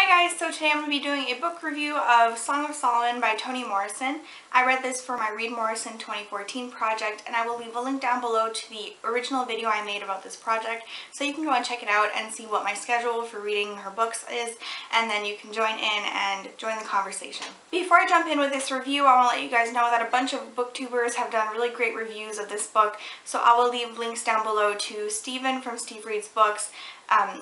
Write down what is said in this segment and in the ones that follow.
Hi guys, so today I'm going to be doing a book review of Song of Solomon by Toni Morrison. I read this for my Read Morrison 2014 project, and I will leave a link down below to the original video I made about this project so you can go and check it out and see what my schedule for reading her books is, and then you can join in and join the conversation. Before I jump in with this review, I want to let you guys know that a bunch of booktubers have done really great reviews of this book, so I will leave links down below to Steven from Steve Reads Books,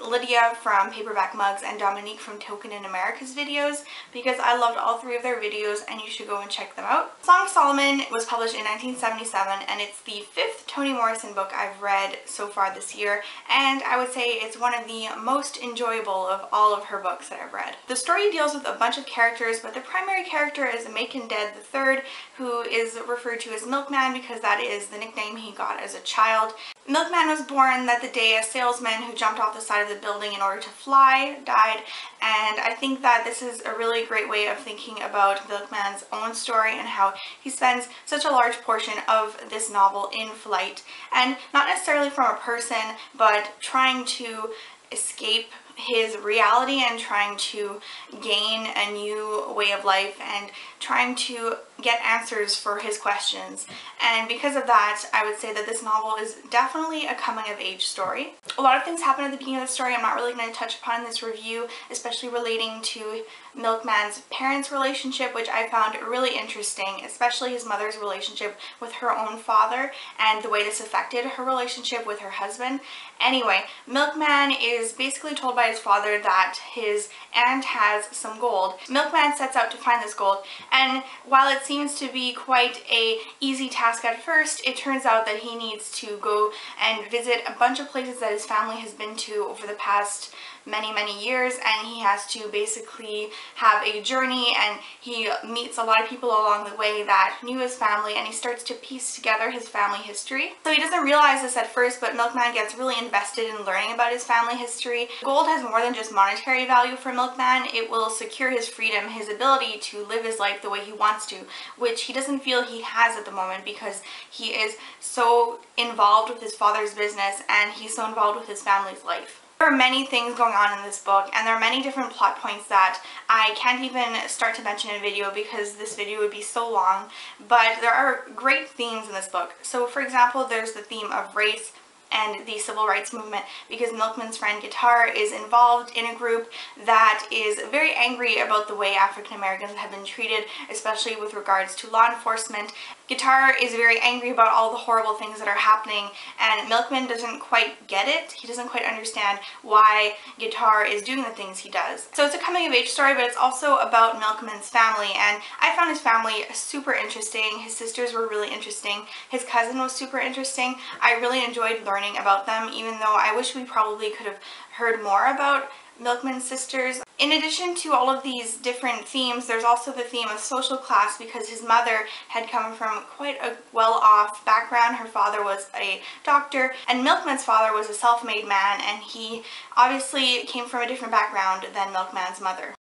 Lydia from Paperback Mugs, and Dominique from Token in America's videos, because I loved all three of their videos and you should go and check them out. Song of Solomon was published in 1977 and it's the fifth Toni Morrison book I've read so far this year, and I would say it's one of the most enjoyable of all of her books that I've read. The story deals with a bunch of characters, but the primary character is Macon Dead III, who is referred to as Milkman because that is the nickname he got as a child. Milkman was born that the day a salesman who jumped off the side of the building in order to fly died, and I think that this is a really great way of thinking about Milkman's own story and how he spends such a large portion of this novel in flight, and not necessarily from a person, but trying to escape his reality and trying to gain a new way of life and trying to get answers for his questions. And because of that, I would say that this novel is definitely a coming-of-age story. A lot of things happen at the beginning of the story I'm not really going to touch upon in this review, especially relating to Milkman's parents' relationship, which I found really interesting, especially his mother's relationship with her own father and the way this affected her relationship with her husband. Anyway, Milkman is basically told by his father that his aunt has some gold. Milkman sets out to find this gold, and while it seems to be quite a easy task at first, it turns out that he needs to go and visit a bunch of places that his family has been to over the past many years, and he has to basically have a journey, and he meets a lot of people along the way that knew his family, and he starts to piece together his family history. So he doesn't realize this at first, but Milkman gets really invested in learning about his family history. Gold has more than just monetary value for Milkman. It will secure his freedom, his ability to live his life the way he wants to, which he doesn't feel he has at the moment because he is so involved with his father's business and he's so involved with his family's life. There are many things going on in this book, and there are many different plot points that I can't even start to mention in a video because this video would be so long, but there are great themes in this book. So for example, there's the theme of race and the civil rights movement, because Milkman's friend Guitar is involved in a group that is very angry about the way African Americans have been treated, especially with regards to law enforcement. Guitar is very angry about all the horrible things that are happening, and Milkman doesn't quite get it. He doesn't quite understand why Guitar is doing the things he does. So it's a coming-of-age story, but it's also about Milkman's family, and I found his family super interesting. His sisters were really interesting. His cousin was super interesting. I really enjoyed learning about them, even though I wish we probably could have heard more about Milkman's sisters. In addition to all of these different themes, there's also the theme of social class, because his mother had come from quite a well-off background. Her father was a doctor, and Milkman's father was a self-made man, and he obviously came from a different background than Milkman's mother.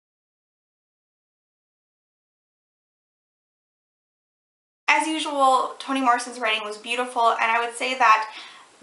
As usual, Toni Morrison's writing was beautiful, and I would say that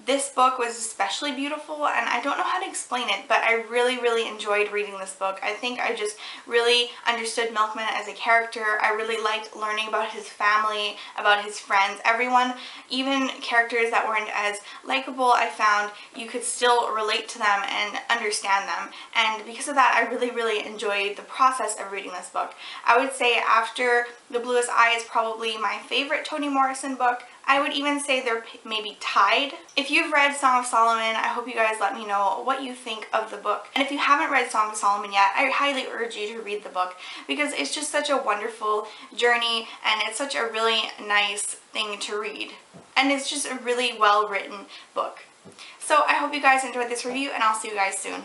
this book was especially beautiful, and I don't know how to explain it, but I really enjoyed reading this book. I think I just really understood Milkman as a character. I really liked learning about his family, about his friends, everyone, even characters that weren't as likable. I found you could still relate to them and understand them, and because of that I really enjoyed the process of reading this book. I would say after The Bluest Eye is probably my favorite Toni Morrison book. I would even say they're maybe tied. If you've read Song of Solomon, I hope you guys let me know what you think of the book. And if you haven't read Song of Solomon yet, I highly urge you to read the book because it's just such a wonderful journey and it's such a really nice thing to read. And it's just a really well written book. So I hope you guys enjoyed this review, and I'll see you guys soon.